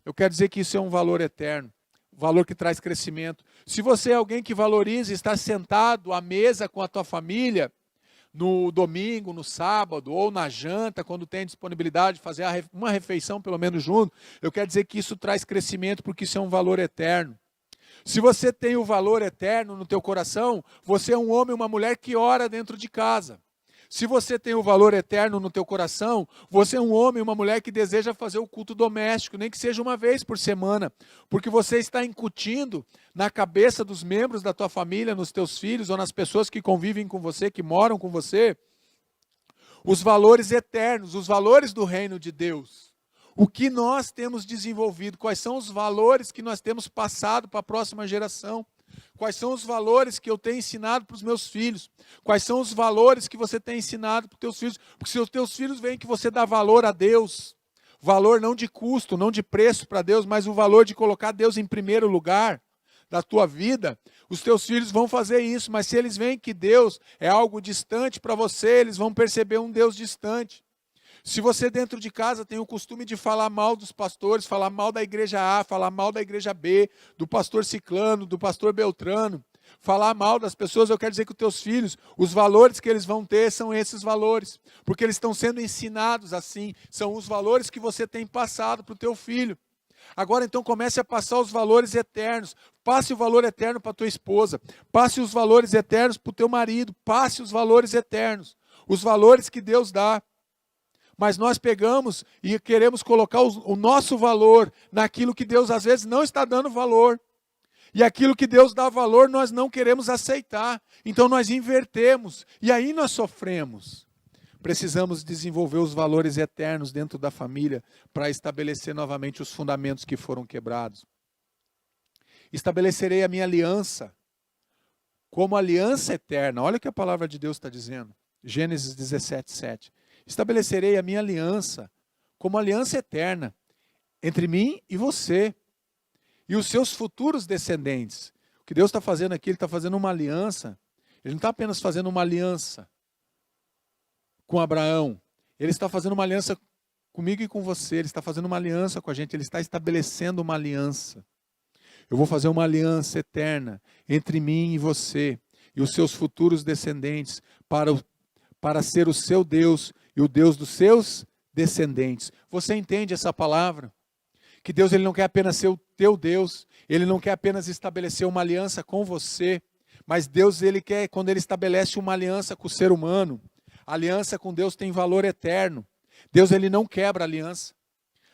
eu quero dizer que isso é um valor eterno. Valor que traz crescimento. Se você é alguém que valoriza estar sentado à mesa com a tua família, no domingo, no sábado, ou na janta, quando tem disponibilidade de fazer uma refeição pelo menos junto, eu quero dizer que isso traz crescimento, porque isso é um valor eterno. Se você tem o valor eterno no teu coração, você é um homem ou uma mulher que ora dentro de casa. Se você tem o valor eterno no teu coração, você é um homem, uma mulher que deseja fazer o culto doméstico, nem que seja uma vez por semana, porque você está incutindo na cabeça dos membros da tua família, nos teus filhos ou nas pessoas que convivem com você, que moram com você, os valores eternos, os valores do reino de Deus. O que nós temos desenvolvido, quais são os valores que nós temos passado para a próxima geração. Quais são os valores que eu tenho ensinado para os meus filhos? Quais são os valores que você tem ensinado para os teus filhos? Porque se os teus filhos veem que você dá valor a Deus, valor não de custo, não de preço para Deus, mas o valor de colocar Deus em primeiro lugar da tua vida, os teus filhos vão fazer isso. Mas se eles veem que Deus é algo distante para você, eles vão perceber um Deus distante. Se você dentro de casa tem o costume de falar mal dos pastores, falar mal da igreja A, falar mal da igreja B, do pastor ciclano, do pastor beltrano, falar mal das pessoas, eu quero dizer que os teus filhos, os valores que eles vão ter são esses valores, porque eles estão sendo ensinados assim, são os valores que você tem passado para o teu filho. Agora então comece a passar os valores eternos, passe o valor eterno para a tua esposa, passe os valores eternos para o teu marido, passe os valores eternos, os valores que Deus dá. Mas nós pegamos e queremos colocar o nosso valor naquilo que Deus às vezes não está dando valor. E aquilo que Deus dá valor nós não queremos aceitar. Então nós invertemos e aí nós sofremos. Precisamos desenvolver os valores eternos dentro da família para estabelecer novamente os fundamentos que foram quebrados. Estabelecerei a minha aliança como aliança eterna. Olha o que a palavra de Deus está dizendo. Gênesis 17, 7. Estabelecerei a minha aliança como aliança eterna entre mim e você e os seus futuros descendentes. O que Deus está fazendo aqui, Ele está fazendo uma aliança. Ele não está apenas fazendo uma aliança com Abraão. Ele está fazendo uma aliança comigo e com você. Ele está fazendo uma aliança com a gente. Ele está estabelecendo uma aliança. Eu vou fazer uma aliança eterna entre mim e você e os seus futuros descendentes para ser o seu Deus e o Deus dos seus descendentes. Você entende essa palavra? Que Deus ele não quer apenas ser o teu Deus, Ele não quer apenas estabelecer uma aliança com você, mas Deus ele quer, quando Ele estabelece uma aliança com o ser humano, a aliança com Deus tem valor eterno. Deus ele não quebra a aliança.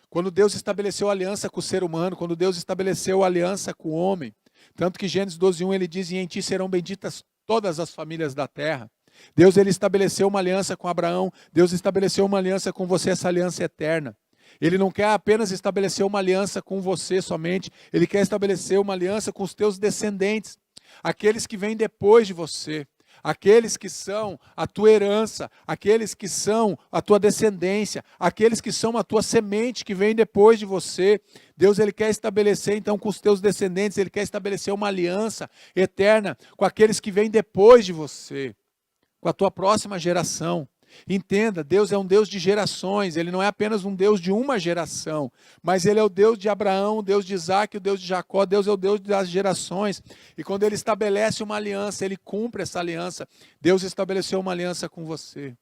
Quando Deus estabeleceu a aliança com o ser humano, quando Deus estabeleceu a aliança com o homem, tanto que Gênesis 12:1 ele diz, e em ti serão benditas todas as famílias da terra. Deus ele estabeleceu uma aliança com Abraão, Deus estabeleceu uma aliança com você, essa aliança eterna. Ele não quer apenas estabelecer uma aliança com você somente, Ele quer estabelecer uma aliança com os teus descendentes, aqueles que vêm depois de você, aqueles que são a tua herança, aqueles que são a tua descendência, aqueles que são a tua semente que vem depois de você. Deus ele quer estabelecer então com os teus descendentes, Ele quer estabelecer uma aliança eterna com aqueles que vêm depois de você, com a tua próxima geração. Entenda, Deus é um Deus de gerações, Ele não é apenas um Deus de uma geração, mas Ele é o Deus de Abraão, o Deus de Isaac, o Deus de Jacó. Deus é o Deus das gerações, e quando Ele estabelece uma aliança, Ele cumpre essa aliança. Deus estabeleceu uma aliança com você.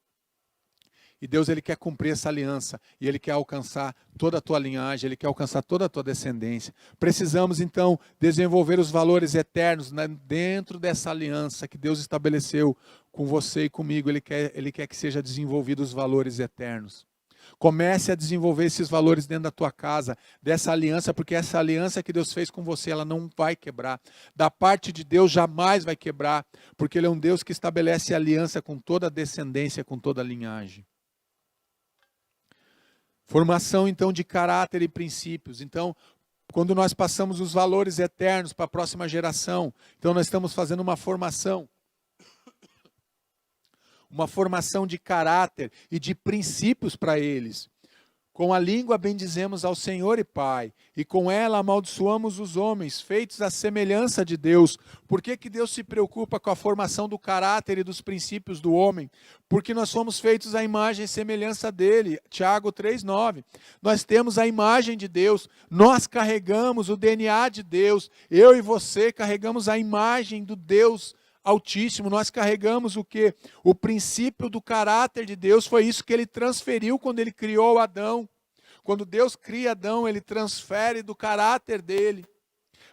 E Deus, Ele quer cumprir essa aliança. E Ele quer alcançar toda a tua linhagem, Ele quer alcançar toda a tua descendência. Precisamos, então, desenvolver os valores eternos, né, dentro dessa aliança que Deus estabeleceu com você e comigo. Ele quer que seja desenvolvido os valores eternos. Comece a desenvolver esses valores dentro da tua casa, dessa aliança, porque essa aliança que Deus fez com você, ela não vai quebrar. Da parte de Deus jamais vai quebrar, porque Ele é um Deus que estabelece aliança com toda a descendência, com toda a linhagem. Formação, então, de caráter e princípios. Então, quando nós passamos os valores eternos para a próxima geração, então nós estamos fazendo uma formação de caráter e de princípios para eles. Com a língua bendizemos ao Senhor e Pai, e com ela amaldiçoamos os homens, feitos à semelhança de Deus. Por que Deus se preocupa com a formação do caráter e dos princípios do homem? Porque nós somos feitos à imagem e semelhança dele. Tiago 3,9. Nós temos a imagem de Deus, nós carregamos o DNA de Deus, eu e você carregamos a imagem do Deus Altíssimo, nós carregamos o quê? O princípio do caráter de Deus. Foi isso que Ele transferiu quando Ele criou Adão. Quando Deus cria Adão, Ele transfere do caráter dele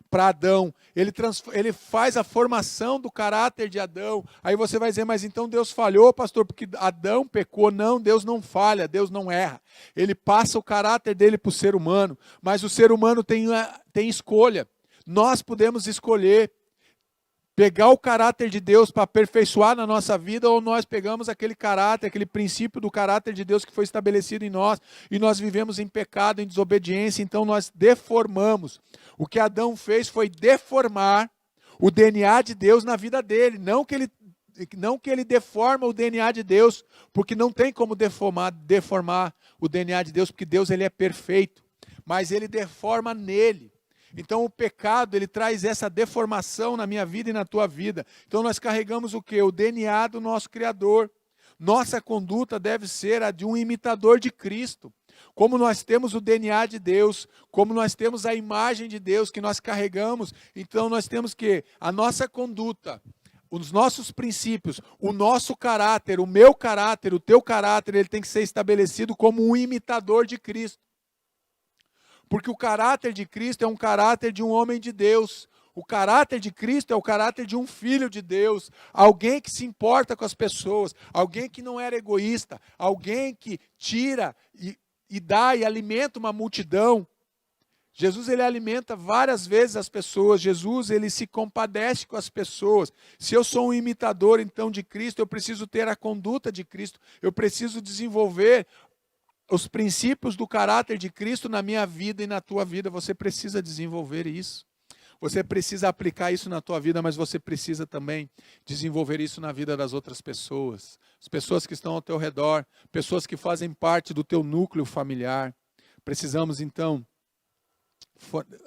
para Adão. Ele faz a formação do caráter de Adão. Aí você vai dizer, mas então Deus falhou, pastor, porque Adão pecou. Não, Deus não falha, Deus não erra. Ele passa o caráter dele para o ser humano, mas o ser humano tem escolha. Nós podemos escolher pegar o caráter de Deus para aperfeiçoar na nossa vida, ou nós pegamos aquele caráter, aquele princípio do caráter de Deus que foi estabelecido em nós, e nós vivemos em pecado, em desobediência, então nós deformamos. O que Adão fez foi deformar o DNA de Deus na vida dele, não que ele deforma o DNA de Deus, porque não tem como deformar o DNA de Deus, porque Deus ele é perfeito, mas ele deforma nele. Então o pecado, ele traz essa deformação na minha vida e na tua vida. Então nós carregamos o quê? O DNA do nosso Criador. Nossa conduta deve ser a de um imitador de Cristo. Como nós temos o DNA de Deus, como nós temos a imagem de Deus que nós carregamos, então nós temos que a nossa conduta, os nossos princípios, o nosso caráter, o meu caráter, o teu caráter, ele tem que ser estabelecido como um imitador de Cristo. Porque o caráter de Cristo é um caráter de um homem de Deus. O caráter de Cristo é o caráter de um filho de Deus. Alguém que se importa com as pessoas. Alguém que não era egoísta. Alguém que tira e dá e alimenta uma multidão. Jesus, ele alimenta várias vezes as pessoas. Jesus, ele se compadece com as pessoas. Se eu sou um imitador, então, de Cristo, eu preciso ter a conduta de Cristo. Eu preciso desenvolver os princípios do caráter de Cristo na minha vida e na tua vida. Você precisa desenvolver isso. Você precisa aplicar isso na tua vida, mas você precisa também desenvolver isso na vida das outras pessoas. As pessoas que estão ao teu redor, pessoas que fazem parte do teu núcleo familiar. Precisamos, então,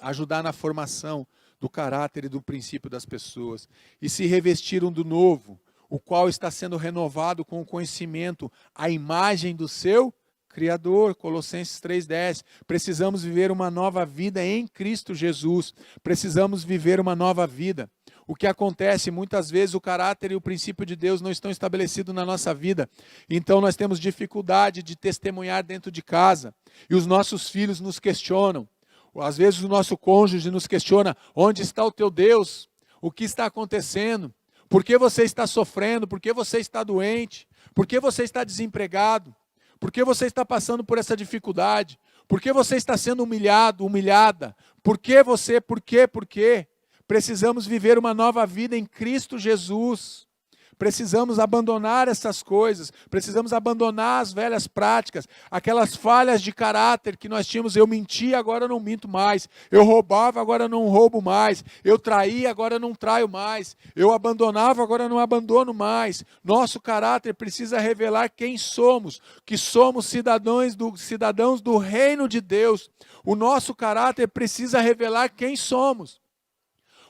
ajudar na formação do caráter e do princípio das pessoas. E se revestiram do novo, o qual está sendo renovado com o conhecimento, a imagem do seu Criador, Colossenses 3,10. Precisamos viver uma nova vida em Cristo Jesus. Precisamos viver uma nova vida. O que acontece, muitas vezes o caráter e o princípio de Deus não estão estabelecidos na nossa vida. Então nós temos dificuldade de testemunhar dentro de casa. E os nossos filhos nos questionam. Às vezes o nosso cônjuge nos questiona, onde está o teu Deus? O que está acontecendo? Por que você está sofrendo? Por que você está doente? Por que você está desempregado? Por que você está passando por essa dificuldade? Por que você está sendo humilhado, humilhada? Por quê? Por quê? Precisamos viver uma nova vida em Cristo Jesus. Precisamos abandonar essas coisas, precisamos abandonar as velhas práticas, aquelas falhas de caráter que nós tínhamos. Eu mentia, agora eu não minto mais. Eu roubava, agora eu não roubo mais. Eu traía, agora eu não traio mais. Eu abandonava, agora eu não abandono mais. Nosso caráter precisa revelar quem somos, que somos cidadãos do reino de Deus. O nosso caráter precisa revelar quem somos.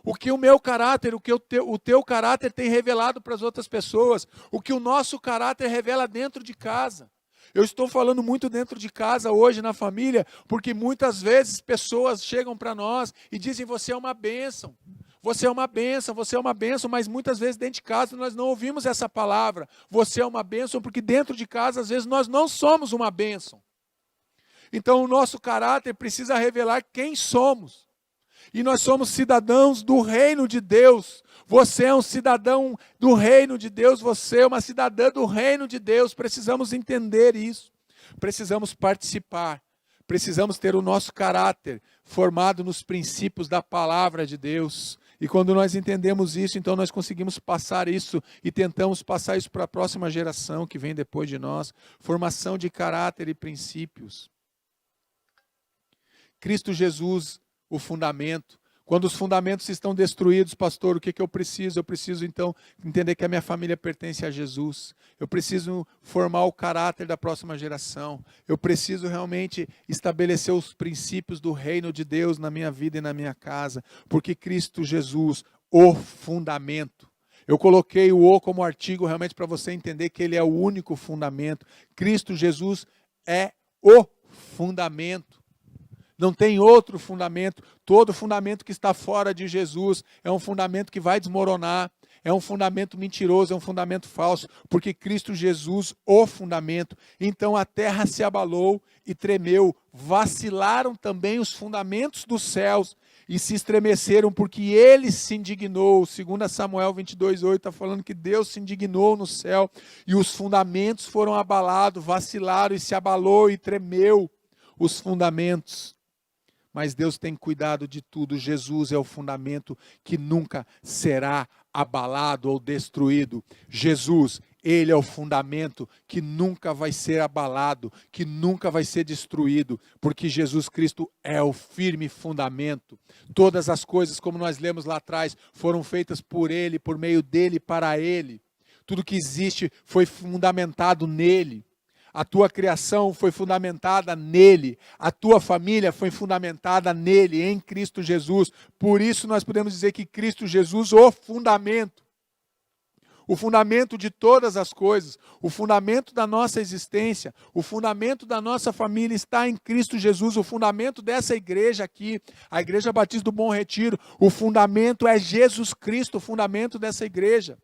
O que o meu caráter, o que o teu caráter tem revelado para as outras pessoas. O que o nosso caráter revela dentro de casa. Eu estou falando muito dentro de casa hoje, na família, porque muitas vezes pessoas chegam para nós e dizem, você é uma bênção. você é uma bênção, mas muitas vezes dentro de casa nós não ouvimos essa palavra. Você é uma bênção, porque dentro de casa, às vezes, nós não somos uma bênção. Então, o nosso caráter precisa revelar quem somos. E nós somos cidadãos do reino de Deus. Você é um cidadão do reino de Deus, você é uma cidadã do reino de Deus. Precisamos entender isso. Precisamos participar. Precisamos ter o nosso caráter formado nos princípios da palavra de Deus. E quando nós entendemos isso, então nós conseguimos passar isso e tentamos passar isso para a próxima geração que vem depois de nós. Formação de caráter e princípios. Cristo Jesus, o fundamento. Quando os fundamentos estão destruídos, pastor, o que eu preciso? Eu preciso, então, entender que a minha família pertence a Jesus. Eu preciso formar o caráter da próxima geração. Eu preciso realmente estabelecer os princípios do reino de Deus na minha vida e na minha casa. Porque Cristo Jesus, o fundamento. Eu coloquei o "o" como artigo realmente para você entender que ele é o único fundamento. Cristo Jesus é o fundamento. Não tem outro fundamento. Todo fundamento que está fora de Jesus é um fundamento que vai desmoronar, é um fundamento mentiroso, é um fundamento falso, porque Cristo Jesus, o fundamento. Então a terra se abalou e tremeu, vacilaram também os fundamentos dos céus e se estremeceram, porque ele se indignou. 2 Samuel 22:8 está falando que Deus se indignou no céu e os fundamentos foram abalados, vacilaram e se abalou e tremeu os fundamentos. Mas Deus tem cuidado de tudo. Jesus é o fundamento que nunca será abalado ou destruído. Jesus, ele é o fundamento que nunca vai ser abalado, que nunca vai ser destruído, porque Jesus Cristo é o firme fundamento. Todas as coisas, como nós lemos lá atrás, foram feitas por ele, por meio dele, para ele. Tudo que existe foi fundamentado nele. A tua criação foi fundamentada nele. A tua família foi fundamentada nele, em Cristo Jesus. Por isso nós podemos dizer que Cristo Jesus, o fundamento de todas as coisas, o fundamento da nossa existência, o fundamento da nossa família está em Cristo Jesus. O fundamento dessa igreja aqui, a Igreja Batista do Bom Retiro, o fundamento é Jesus Cristo, o fundamento dessa igreja.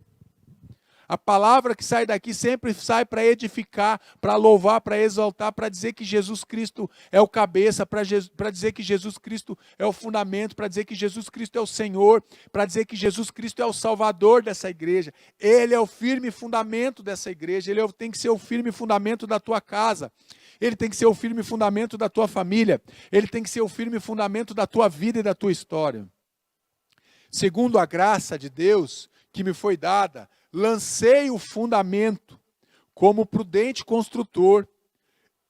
A palavra que sai daqui sempre sai para edificar, para louvar, para exaltar, para dizer que Jesus Cristo é o cabeça, para dizer que Jesus Cristo é o fundamento, para dizer que Jesus Cristo é o Senhor, para dizer que Jesus Cristo é o Salvador dessa igreja. Ele é o firme fundamento dessa igreja, ele tem que ser o firme fundamento da tua casa. Ele tem que ser o firme fundamento da tua família. Ele tem que ser o firme fundamento da tua vida e da tua história. Segundo a graça de Deus que me foi dada, lancei o fundamento como prudente construtor,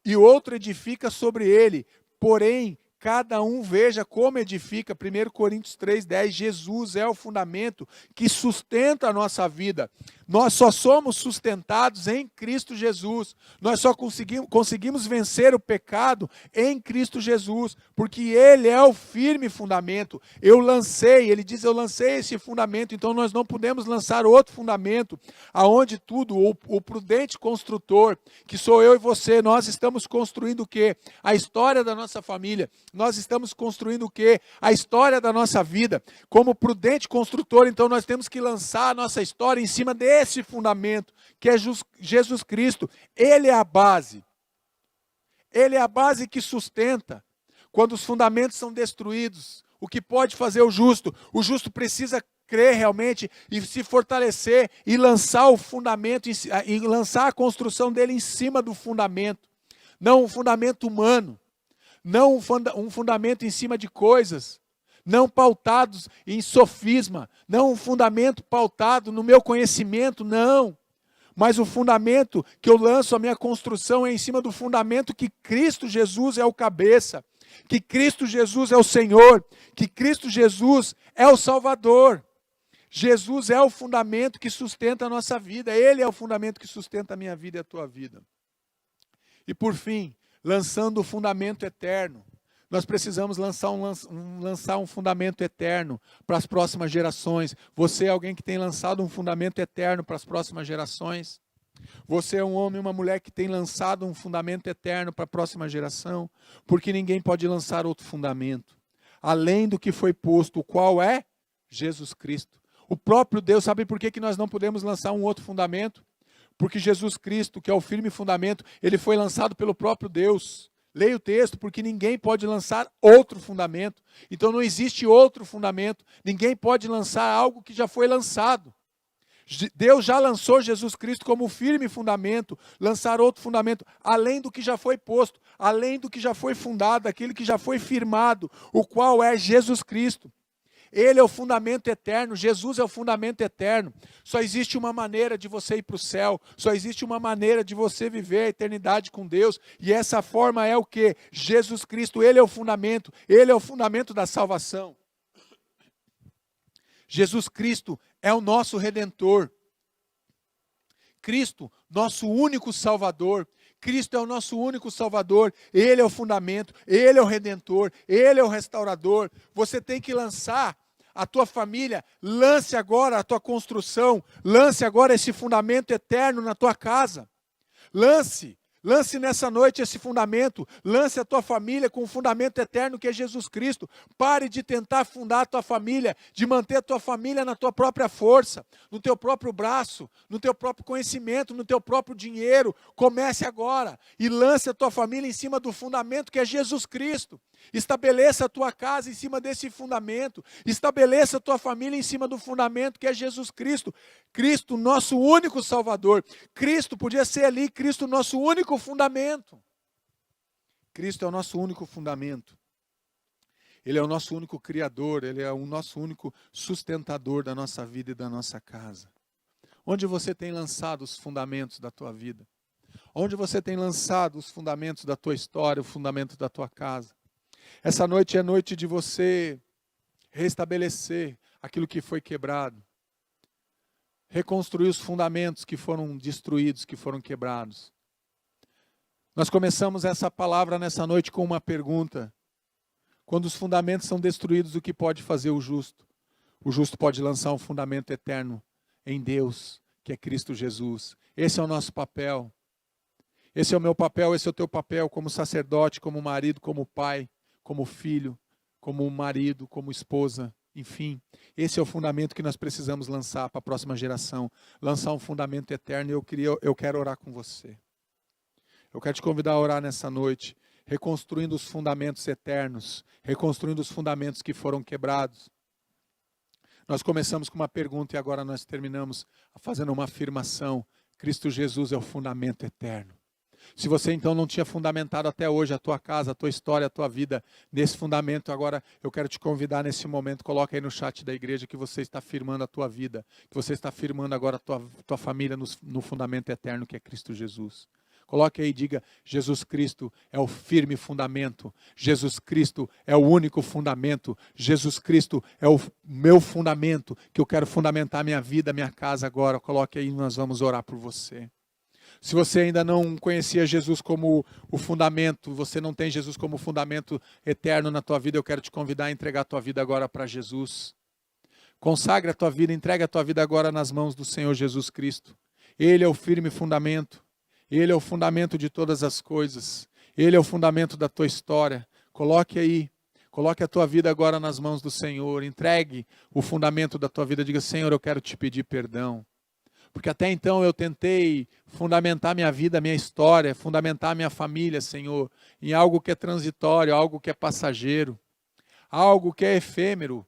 e outro edifica sobre ele. Porém, cada um veja como edifica. 1 Coríntios 3:10, Jesus é o fundamento que sustenta a nossa vida. Nós só somos sustentados em Cristo Jesus. Nós só conseguimos vencer o pecado em Cristo Jesus, porque ele é o firme fundamento. Ele diz, eu lancei esse fundamento, então nós não podemos lançar outro fundamento, aonde tudo, o prudente construtor, que sou eu e você, nós estamos construindo o quê? A história da nossa família. Nós estamos construindo o quê? A história da nossa vida. Como prudente construtor, então nós temos que lançar a nossa história em cima desse fundamento, que é Jesus Cristo. Ele é a base. Ele é a base que sustenta. Quando os fundamentos são destruídos, o que pode fazer o justo? O justo precisa crer realmente e se fortalecer e lançar o fundamento, e lançar a construção dele em cima do fundamento. Não um fundamento humano. Não um fundamento em cima de coisas, não pautados em sofisma, não um fundamento pautado no meu conhecimento, não. Mas o fundamento que eu lanço a minha construção é em cima do fundamento que Cristo Jesus é o cabeça, que Cristo Jesus é o Senhor, que Cristo Jesus é o Salvador. Jesus é o fundamento que sustenta a nossa vida, ele é o fundamento que sustenta a minha vida e a tua vida. E por fim, lançando o fundamento eterno. Nós precisamos lançar um fundamento eterno para as próximas gerações. Você é alguém que tem lançado um fundamento eterno para as próximas gerações? Você é um homem e uma mulher que tem lançado um fundamento eterno para a próxima geração? Porque ninguém pode lançar outro fundamento, além do que foi posto, o qual é Jesus Cristo. O próprio Deus, sabe por que nós não podemos lançar um outro fundamento? Porque Jesus Cristo, que é o firme fundamento, ele foi lançado pelo próprio Deus. Leia o texto, porque ninguém pode lançar outro fundamento. Então não existe outro fundamento. Ninguém pode lançar algo que já foi lançado. Deus já lançou Jesus Cristo como firme fundamento. Lançar outro fundamento, além do que já foi posto, além do que já foi fundado, aquele que já foi firmado, o qual é Jesus Cristo. Ele é o fundamento eterno, Jesus é o fundamento eterno. Só existe uma maneira de você ir para o céu, só existe uma maneira de você viver a eternidade com Deus, e essa forma é o quê? Jesus Cristo, Ele é o fundamento da salvação. Jesus Cristo é o nosso Redentor. Cristo, nosso único Salvador. Cristo é o nosso único Salvador, Ele é o fundamento, Ele é o Redentor, Ele é o restaurador. Você tem que lançar a tua família, lance agora a tua construção, lance agora esse fundamento eterno na tua casa. Lance nessa noite esse fundamento, lance a tua família com o fundamento eterno que é Jesus Cristo. Pare de tentar fundar a tua família, de manter a tua família na tua própria força, no teu próprio braço, no teu próprio conhecimento, no teu próprio dinheiro. Comece agora e lance a tua família em cima do fundamento que é Jesus Cristo. Estabeleça a tua casa em cima desse fundamento, estabeleça a tua família em cima do fundamento que é Jesus Cristo. Cristo, nosso único Salvador. Cristo podia ser ali, Cristo, nosso único fundamento. Cristo é o nosso único fundamento. Ele é o nosso único Criador, Ele é o nosso único sustentador da nossa vida e da nossa casa. Onde você tem lançado os fundamentos da tua vida? Onde você tem lançado os fundamentos da tua história, o fundamento da tua casa? Essa noite é noite de você restabelecer aquilo que foi quebrado. Reconstruir os fundamentos que foram destruídos, que foram quebrados. Nós começamos essa palavra nessa noite com uma pergunta. Quando os fundamentos são destruídos, o que pode fazer o justo? O justo pode lançar um fundamento eterno em Deus, que é Cristo Jesus. Esse é o nosso papel. Esse é o meu papel, esse é o teu papel como sacerdote, como marido, como pai, como filho, como marido, como esposa, enfim. Esse é o fundamento que nós precisamos lançar para a próxima geração. Lançar um fundamento eterno, e eu quero orar com você. Eu quero te convidar a orar nessa noite, reconstruindo os fundamentos eternos, reconstruindo os fundamentos que foram quebrados. Nós começamos com uma pergunta e agora nós terminamos fazendo uma afirmação. Cristo Jesus é o fundamento eterno. Se você então não tinha fundamentado até hoje a tua casa, a tua história, a tua vida nesse fundamento, agora eu quero te convidar nesse momento, coloca aí no chat da igreja que você está firmando a tua vida, que você está firmando agora a tua família no fundamento eterno que é Cristo Jesus. Coloque aí e diga, Jesus Cristo é o firme fundamento, Jesus Cristo é o único fundamento, Jesus Cristo é o meu fundamento, que eu quero fundamentar a minha vida, a minha casa agora. Coloque aí e nós vamos orar por você. Se você ainda não conhecia Jesus como o fundamento, você não tem Jesus como fundamento eterno na tua vida, eu quero te convidar a entregar a tua vida agora para Jesus. Consagre a tua vida, entrega a tua vida agora nas mãos do Senhor Jesus Cristo. Ele é o firme fundamento, Ele é o fundamento de todas as coisas, Ele é o fundamento da tua história. Coloque aí, coloque a tua vida agora nas mãos do Senhor, entregue o fundamento da tua vida, diga, Senhor, eu quero te pedir perdão. Porque até então eu tentei fundamentar minha vida, minha história, fundamentar minha família, Senhor, em algo que é transitório, algo que é passageiro, algo que é efêmero,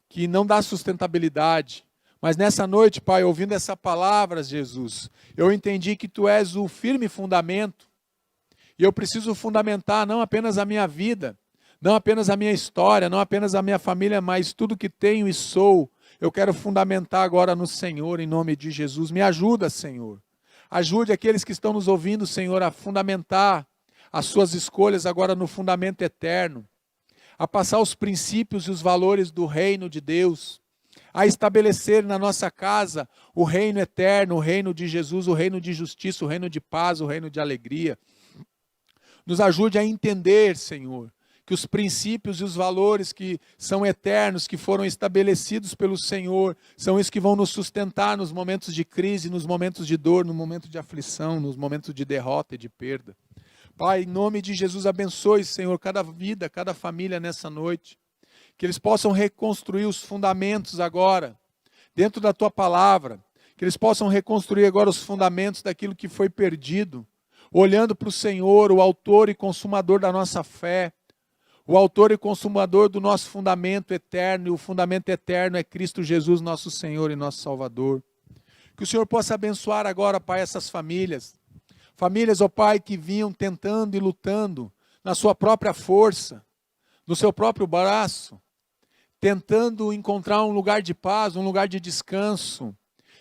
que não dá sustentabilidade. Mas nessa noite, Pai, ouvindo essa palavra, Jesus, eu entendi que Tu és o firme fundamento. E eu preciso fundamentar não apenas a minha vida, não apenas a minha história, não apenas a minha família, mas tudo que tenho e sou. Eu quero fundamentar agora no Senhor, em nome de Jesus. Me ajuda, Senhor. Ajude aqueles que estão nos ouvindo, Senhor, a fundamentar as suas escolhas agora no fundamento eterno. A passar os princípios e os valores do reino de Deus. A estabelecer na nossa casa o reino eterno, o reino de Jesus, o reino de justiça, o reino de paz, o reino de alegria. Nos ajude a entender, Senhor, que os princípios e os valores que são eternos, que foram estabelecidos pelo Senhor, são isso que vão nos sustentar nos momentos de crise, nos momentos de dor, no momento de aflição, nos momentos de derrota e de perda. Pai, em nome de Jesus, abençoe, Senhor, cada vida, cada família nessa noite. que eles possam reconstruir os fundamentos agora, dentro da tua palavra, que eles possam reconstruir agora os fundamentos daquilo que foi perdido, olhando para o Senhor, o autor e consumador da nossa fé, o autor e consumador do nosso fundamento eterno, e o fundamento eterno é Cristo Jesus, nosso Senhor e nosso Salvador. Que o Senhor possa abençoar agora, Pai, essas famílias. Famílias, ó Pai, que vinham tentando e lutando na sua própria força, no seu próprio braço, tentando encontrar um lugar de paz, um lugar de descanso,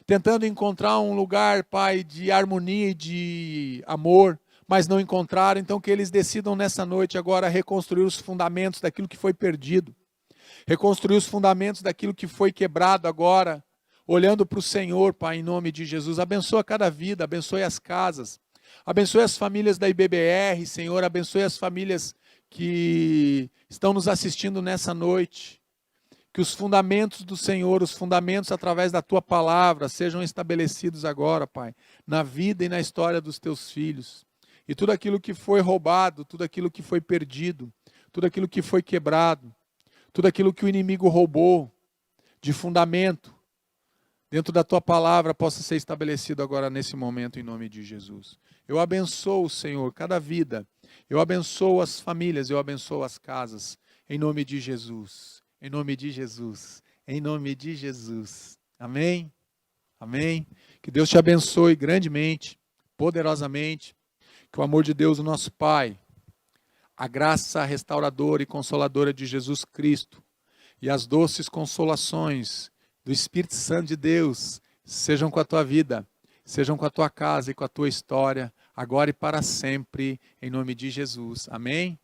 tentando encontrar um lugar, Pai, de harmonia e de amor, mas não encontraram. Então que eles decidam nessa noite agora reconstruir os fundamentos daquilo que foi perdido, reconstruir os fundamentos daquilo que foi quebrado agora, olhando para o Senhor, Pai, em nome de Jesus. Abençoa cada vida, abençoe as casas, abençoe as famílias da IBBR, Senhor, abençoe as famílias que estão nos assistindo nessa noite. Que os fundamentos do Senhor, os fundamentos através da Tua palavra, sejam estabelecidos agora, Pai, na vida e na história dos Teus filhos. E tudo aquilo que foi roubado, tudo aquilo que foi perdido, tudo aquilo que foi quebrado, tudo aquilo que o inimigo roubou de fundamento, dentro da Tua palavra, possa ser estabelecido agora nesse momento, em nome de Jesus. Eu abençoo, Senhor, cada vida. Eu abençoo as famílias, eu abençoo as casas, em nome de Jesus. Em nome de Jesus, em nome de Jesus. Amém? Amém? Que Deus te abençoe grandemente, poderosamente. Que o amor de Deus, o nosso Pai, a graça restauradora e consoladora de Jesus Cristo e as doces consolações do Espírito Santo de Deus sejam com a tua vida, sejam com a tua casa e com a tua história, agora e para sempre, em nome de Jesus. Amém?